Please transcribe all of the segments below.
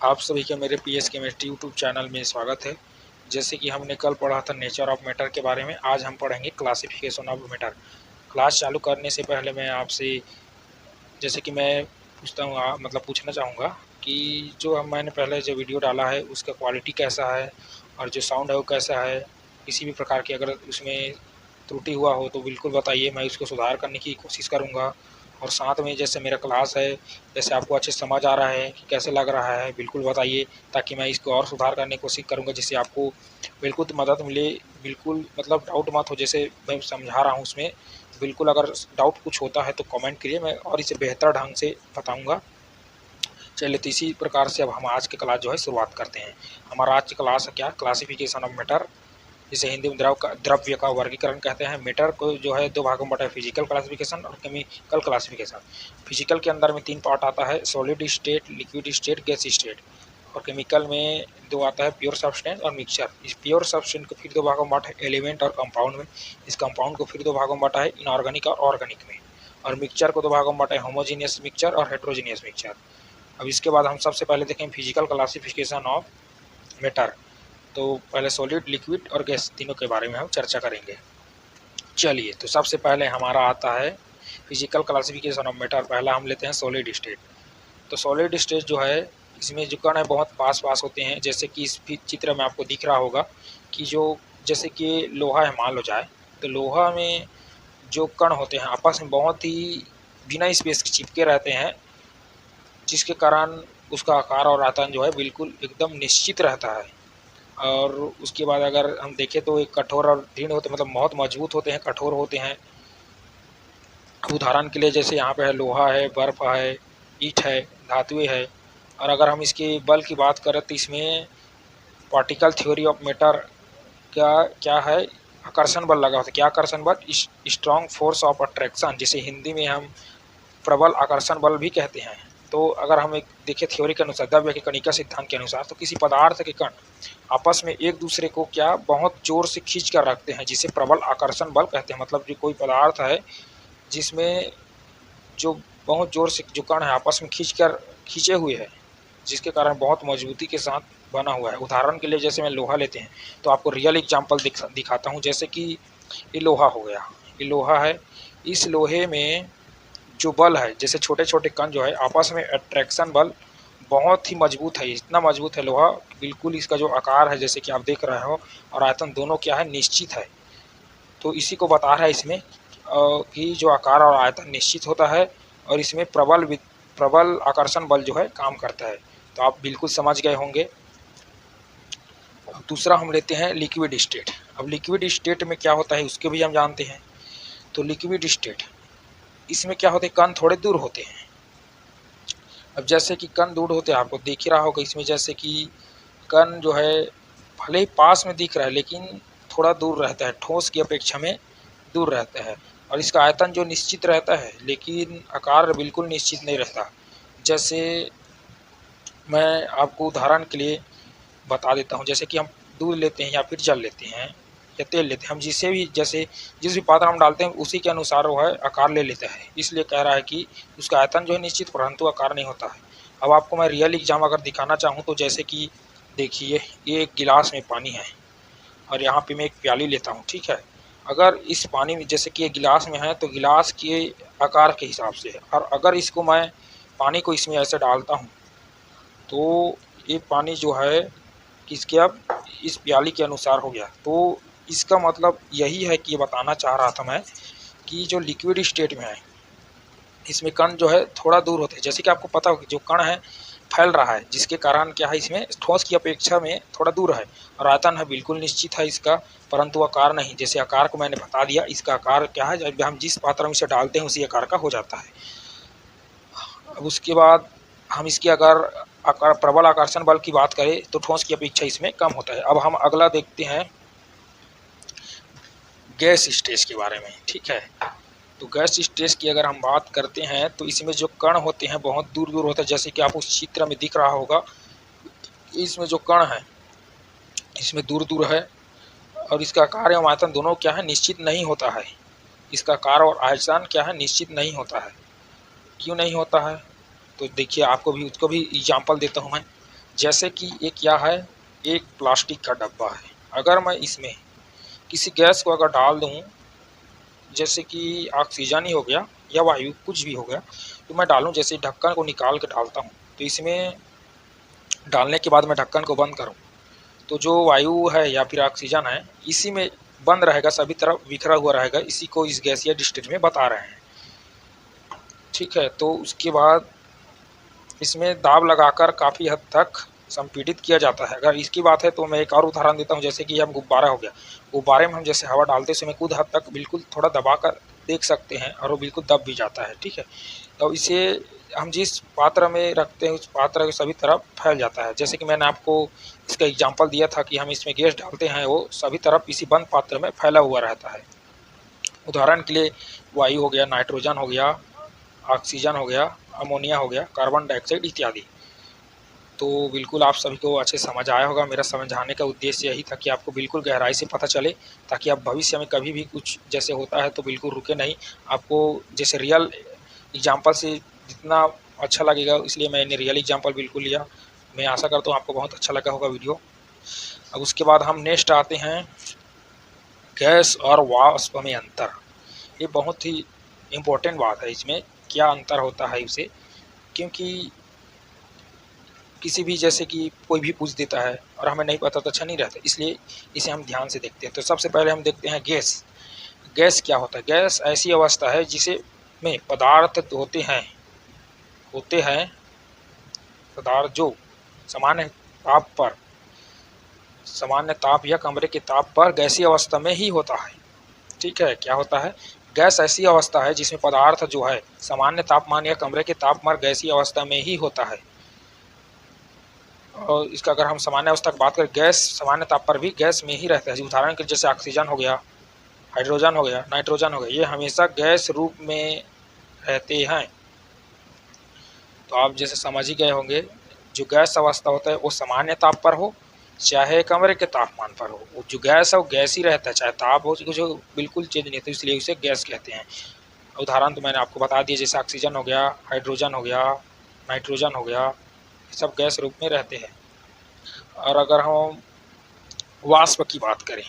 आप सभी का मेरे पीएस केमिस्ट्री यूट्यूब चैनल में स्वागत है। जैसे कि हमने कल पढ़ा था नेचर ऑफ मैटर के बारे में, आज हम पढ़ेंगे क्लासिफिकेशन ऑफ मैटर। क्लास चालू करने से पहले मैं आपसे जैसे कि मैं पूछता हूँ मतलब पूछना चाहूँगा कि जो मैंने पहले जो वीडियो डाला है उसका क्वालिटी कैसा है और जो साउंड है वो कैसा है। किसी भी प्रकार की अगर उसमें त्रुटि हुआ हो तो बिल्कुल बताइए, मैं उसको सुधार करने की कोशिश करूँगा। और साथ में जैसे मेरा क्लास है, जैसे आपको अच्छे समझ आ रहा है कि कैसे लग रहा है, बिल्कुल बताइए ताकि मैं इसको और सुधार करने की कोशिश करूँगा, जिससे आपको बिल्कुल मदद मिले। बिल्कुल मतलब डाउट मत हो, जैसे मैं समझा रहा हूँ उसमें बिल्कुल अगर डाउट कुछ होता है तो कमेंट करिए, मैं और इसे बेहतर ढंग से बताऊँगा। चलिए, तो इसी प्रकार से अब हम आज की क्लास जो है शुरुआत करते हैं। हमारा आज की क्लास है क्या, क्लासिफिकेशन ऑफ मैटर, जिसे हिंदी में द्रव्य का वर्गीकरण कहते हैं। मैटर को जो है दो भागों में बांटा है, फिजिकल क्लासिफिकेशन और केमिकल क्लासिफिकेशन। फिजिकल के अंदर में तीन पार्ट आता है, solid state, liquid state, gas state. और केमिकल में दो आता है, प्योर सब्सटेंस और मिक्सचर। इस प्योर सब्सटेंस को फिर दो भागों में बांटा है, एलिमेंट और कंपाउंड में। इस कंपाउंड को फिर दो भागों में बांटा है, इनऑर्गेनिक और ऑर्गेनिक में। और मिक्सचर को दो भागों में बांटा है, होमोजीनियस मिक्सचर और हेट्रोजीनियस मिक्सचर। अब इसके बाद हम सबसे पहले देखें फिजिकल क्लासिफिकेशन ऑफ मैटर। तो पहले सॉलिड, लिक्विड और गैस तीनों के बारे में हम चर्चा करेंगे। चलिए, तो सबसे पहले हमारा आता है फिजिकल क्लासिफिकेशन ऑफ मैटर। पहला हम लेते हैं सॉलिड स्टेट। तो सॉलिड स्टेट जो है, इसमें जो कण है बहुत पास पास होते हैं। जैसे कि इस चित्र में आपको दिख रहा होगा कि जो जैसे कि लोहा है मान लो जाए, तो लोहा में जो कण होते हैं आपस में बहुत ही बिना स्पेस के चिपके रहते हैं, जिसके कारण उसका आकार और आयतन जो है बिल्कुल एकदम निश्चित रहता है। और उसके बाद अगर हम देखें तो एक कठोर और दृढ़ होते, मतलब बहुत मजबूत होते हैं, कठोर होते हैं। उदाहरण के लिए जैसे यहाँ पे है लोहा है, बर्फ है, ईंट है, धातुएं है। और अगर हम इसके बल की बात करें तो इसमें पार्टिकल थ्योरी ऑफ मैटर क्या क्या है, आकर्षण बल लगा होता है। क्या आकर्षण बल? स्ट्रॉन्ग फोर्स ऑफ अट्रैक्शन, जिसे हिंदी में हम प्रबल आकर्षण बल भी कहते हैं। तो अगर हम एक देखें थ्योरी के अनुसार, द्रव्य के कणिका सिद्धांत के अनुसार, तो किसी पदार्थ के कण आपस में एक दूसरे को क्या बहुत जोर से खींच कर रखते हैं, जिसे प्रबल आकर्षण बल कहते हैं। मतलब जो कोई पदार्थ है जिसमें जो बहुत जोर से जो कण है आपस में खींचे हुए है, जिसके कारण बहुत मजबूती के साथ बना हुआ है। उदाहरण के लिए जैसे मैं लोहा लेते हैं तो आपको रियल एग्जाम्पल दिखाता हूँ। जैसे कि ये लोहा हो गया, ये लोहा है। इस लोहे में जो बल है, जैसे छोटे छोटे कण जो है आपस में अट्रैक्शन बल बहुत ही मजबूत है। इतना मजबूत है लोहा, बिल्कुल इसका जो आकार है जैसे कि आप देख रहे हो, और आयतन दोनों क्या है, निश्चित है। तो इसी को बता रहा है इसमें कि जो आकार और आयतन निश्चित होता है और इसमें प्रबल आकर्षण बल जो है काम करता है। तो आप बिल्कुल समझ गए होंगे। दूसरा हम लेते हैं लिक्विड स्टेट। अब लिक्विड स्टेट में क्या होता है उसके भी हम जानते हैं। तो लिक्विड स्टेट, इसमें क्या होते हैं, कण थोड़े दूर होते हैं। अब जैसे कि कण दूर होते हैं, आपको दिख ही रहा होगा इसमें, जैसे कि कण जो है भले ही पास में दिख रहा है लेकिन थोड़ा दूर रहता है, ठोस की अपेक्षा में दूर रहता है। और इसका आयतन जो निश्चित रहता है लेकिन आकार बिल्कुल निश्चित नहीं रहता। जैसे मैं आपको उदाहरण के लिए बता देता हूँ, जैसे कि हम दूध लेते हैं या फिर जल लेते हैं या तेल लेते हैं, हम जिसे भी जैसे जिस भी पात्र हम डालते हैं उसी के अनुसार वो है आकार ले लेता है। इसलिए कह रहा है कि उसका आयतन जो है निश्चित, परंतु आकार नहीं होता है। अब आपको मैं रियल एग्जाम अगर दिखाना चाहूँ तो जैसे कि देखिए, ये एक गिलास में पानी है और यहाँ पे मैं एक प्याली लेता हूँ, ठीक है। अगर इस पानी में जैसे कि ये गिलास में है तो गिलास के आकार के हिसाब से है, और अगर इसको मैं पानी को इसमें ऐसे डालता हूँ तो ये पानी जो है किसके, अब इस प्याली के अनुसार हो गया। तो इसका मतलब यही है कि ये बताना चाह रहा था मैं कि जो लिक्विड स्टेट में है इसमें कण जो है थोड़ा दूर होते हैं। जैसे कि आपको पता हो कि जो कण है फैल रहा है, जिसके कारण क्या है, इसमें ठोस की अपेक्षा में थोड़ा दूर है। और आयतन है बिल्कुल निश्चित है इसका, परंतु आकार नहीं। जैसे आकार को मैंने बता दिया, इसका आकार क्या है, जब हम जिस पात्र में इसे डालते हैं उसी आकार का हो जाता है। अब उसके बाद हम इसकी अगर प्रबल आकर्षण बल की बात करें तो ठोस की अपेक्षा इसमें कम होता है। अब हम अगला देखते हैं गैस स्टेज के बारे में, ठीक है। तो गैस स्टेज की अगर हम बात करते हैं तो इसमें जो कण होते हैं बहुत दूर दूर होते हैं। जैसे कि आप उस चित्र में दिख रहा होगा, इसमें जो कण है इसमें दूर दूर है, और इसका आकार एवं आयतन दोनों क्या है, निश्चित नहीं होता है। इसका आकार और आयतन क्या है, निश्चित नहीं होता है। क्यों नहीं होता है? तो देखिए, आपको भी उसको भी एग्जाम्पल देता हूँ मैं। जैसे कि ये क्या है, एक प्लास्टिक का डब्बा है। अगर मैं इसमें किसी गैस को अगर डाल दूं, जैसे कि ऑक्सीजन ही हो गया या वायु कुछ भी हो गया, तो मैं डालूं, जैसे ढक्कन को निकाल के डालता हूं, तो इसमें डालने के बाद मैं ढक्कन को बंद करूं, तो जो वायु है या फिर ऑक्सीजन है इसी में बंद रहेगा, सभी तरफ बिखरा हुआ रहेगा। इसी को इस गैसीय डिस्टिल में बता रहे हैं। ठीक है, तो उसके बाद इसमें दाब लगाकर काफ़ी हद तक संपीड़ित किया जाता है। अगर इसकी बात है तो मैं एक और उदाहरण देता हूँ, जैसे कि हम गुब्बारा हो गया, गुब्बारे में हम जैसे हवा डालते समय कुछ हद तक बिल्कुल थोड़ा दबा कर देख सकते हैं और वो बिल्कुल दब भी जाता है। ठीक है, तो इसे हम जिस पात्र में रखते हैं उस पात्र के सभी तरफ फैल जाता है। जैसे कि मैंने आपको इसका एग्जाम्पल दिया था कि हम इसमें गैस डालते हैं, वो सभी तरफ इसी बंद पात्र में फैला हुआ रहता है। उदाहरण के लिए वायु हो गया, नाइट्रोजन हो गया, ऑक्सीजन हो गया, अमोनिया हो गया, कार्बन डाइऑक्साइड इत्यादि। तो बिल्कुल आप सभी को अच्छे समझ आया होगा। मेरा समझाने का उद्देश्य यही था कि आपको बिल्कुल गहराई से पता चले, ताकि आप भविष्य में कभी भी कुछ जैसे होता है तो बिल्कुल रुके नहीं। आपको जैसे रियल एग्जाम्पल से जितना अच्छा लगेगा, इसलिए मैंने रियल एग्जाम्पल बिल्कुल लिया। मैं आशा करता हूँ आपको बहुत अच्छा लगा होगा वीडियो। अब उसके बाद हम नेक्स्ट आते हैं, गैस और वाष्प में अंतर। ये बहुत ही इम्पोर्टेंट बात है। इसमें क्या अंतर होता है इसे, क्योंकि किसी भी जैसे कि कोई भी पूछ देता है और हमें नहीं पता तो अच्छा नहीं रहता, इसलिए इसे हम ध्यान से देखते हैं। तो सबसे पहले हम देखते हैं गैस। गैस क्या होता है? गैस ऐसी अवस्था है जिसे में पदार्थ होते हैं पदार्थ जो सामान्य ताप पर, सामान्य ताप या कमरे के ताप पर गैसीय अवस्था में ही होता है। ठीक है, क्या होता है? गैस ऐसी अवस्था है जिसमें पदार्थ जो है सामान्य तापमान या कमरे के तापमान गैसीय अवस्था में ही होता है। और इसका अगर हम सामान्य अवस्था की बात करें, गैस सामान्य ताप पर भी गैस में ही रहता है। उदाहरण के जैसे ऑक्सीजन हो गया, हाइड्रोजन हो गया, नाइट्रोजन हो गया, ये हमेशा गैस रूप में रहते हैं। तो आप जैसे समझ ही गए होंगे, जो गैस अवस्था होता है वो सामान्य ताप पर हो चाहे कमरे के तापमान पर हो, वो जो गैस है वो गैस ही रहता है, चाहे ताप हो जो बिल्कुल चेंज नहीं होता, इसलिए उसे गैस कहते हैं। उदाहरण तो मैंने आपको बता दिया, जैसे ऑक्सीजन हो गया, हाइड्रोजन हो गया, नाइट्रोजन हो गया, ये सब गैस रूप में रहते हैं। और अगर हम वाष्प की बात करें,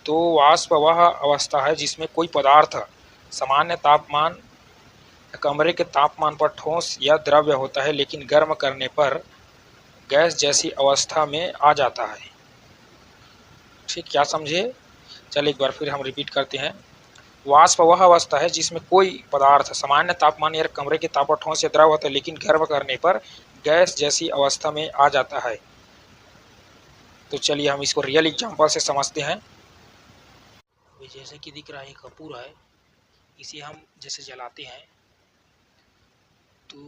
तो वाष्प वह अवस्था है जिसमें कोई पदार्थ सामान्य तापमान कमरे के तापमान पर ठोस या द्रव्य होता है, लेकिन गर्म करने पर गैस जैसी अवस्था में आ जाता है। ठीक, क्या समझे? चलिए एक बार फिर हम रिपीट करते हैं। वाष्प वह अवस्था है जिसमें कोई पदार्थ सामान्य तापमान या कमरे के ताप पर ठोस या द्रव होता है, लेकिन गर्म करने पर गैस जैसी अवस्था में आ जाता है। तो चलिए हम इसको रियल एग्जांपल से समझते हैं। जैसे कि दिख रहा है कपूर है, इसे हम जैसे जलाते हैं तो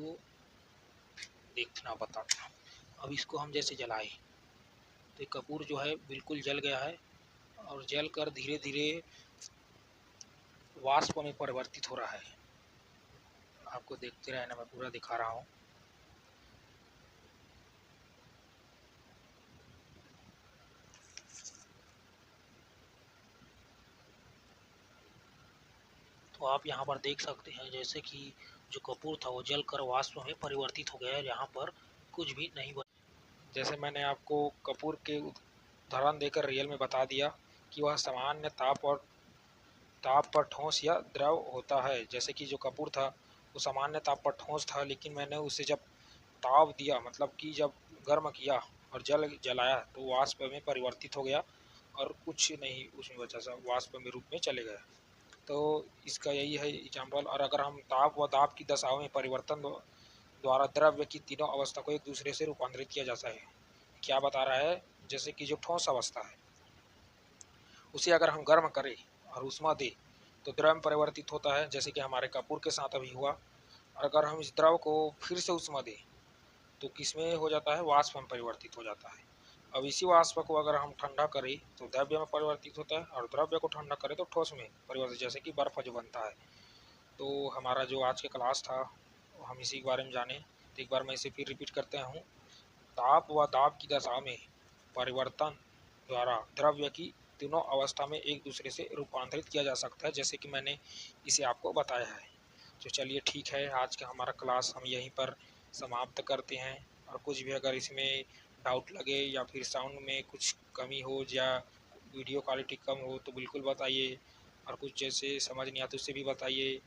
देखना बताता हूँ। अब इसको हम जैसे जलाए तो कपूर जो है बिल्कुल जल गया है और जल कर धीरे धीरे वाष्प में परिवर्तित हो रहा है। आपको देखते रहना, मैं पूरा दिखा रहा हूँ। तो आप यहाँ पर देख सकते हैं जैसे कि जो कपूर था वो जल कर वाष्प में परिवर्तित हो गया है, यहाँ पर कुछ भी नहीं बना। जैसे मैंने आपको कपूर के उदाहरण देकर रियल में बता दिया कि वह सामान्य ताप पर ठोस या द्रव होता है। जैसे कि जो कपूर था वो सामान्य ताप पर ठोस था, लेकिन मैंने उसे जब ताप दिया, मतलब कि जब गर्म किया और जलाया तो वाष्प में परिवर्तित हो गया और कुछ नहीं उसमें बचा, सब वाष्प में रूप में चले गए। तो इसका यही है एग्जाम्पल। और अगर हम ताप व दाब की दशाओं में परिवर्तन द्वारा द्रव्य की तीनों अवस्था को एक दूसरे से रूपांतरित किया जाता है। क्या बता रहा है? जैसे कि जो ठोस अवस्था है उसे अगर हम गर्म करें और ऊष्मा दें तो द्रव में परिवर्तित होता है, जैसे कि हमारे कपूर के साथ अभी हुआ। और अगर हम इस द्रव को फिर से ऊष्मा दें तो किसमें हो जाता है? वाष्प में परिवर्तित हो जाता है। अब इसी वाष्प को अगर हम ठंडा करें तो द्रव्य में परिवर्तित होता है, और द्रव्य को ठंडा करें तो ठोस में परिवर्तित, जैसे कि बर्फ जो बनता है। तो हमारा जो आज का क्लास था हम इसी के बारे में जाने। तो एक बार मैं इसे फिर रिपीट करते हूँ। ताप व दाब की दशा में परिवर्तन द्वारा द्रव्य की तीनों अवस्था में एक दूसरे से रूपांतरित किया जा सकता है, जैसे कि मैंने इसे आपको बताया है। तो चलिए ठीक है, आज का हमारा क्लास हम यहीं पर समाप्त करते हैं। और कुछ भी अगर इसमें डाउट लगे या फिर साउंड में कुछ कमी हो या वीडियो क्वालिटी कम हो तो बिल्कुल बताइए, और कुछ जैसे समझ नहीं आता उससे भी बताइए,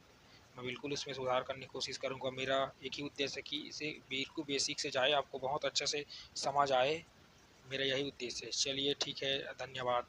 मैं बिल्कुल इसमें सुधार करने की कोशिश करूँगा। मेरा एक ही उद्देश्य है कि इसे बिल्कुल बेसिक से जाए, आपको बहुत अच्छे से समझ आए, मेरा यही उद्देश्य है। चलिए ठीक है, धन्यवाद।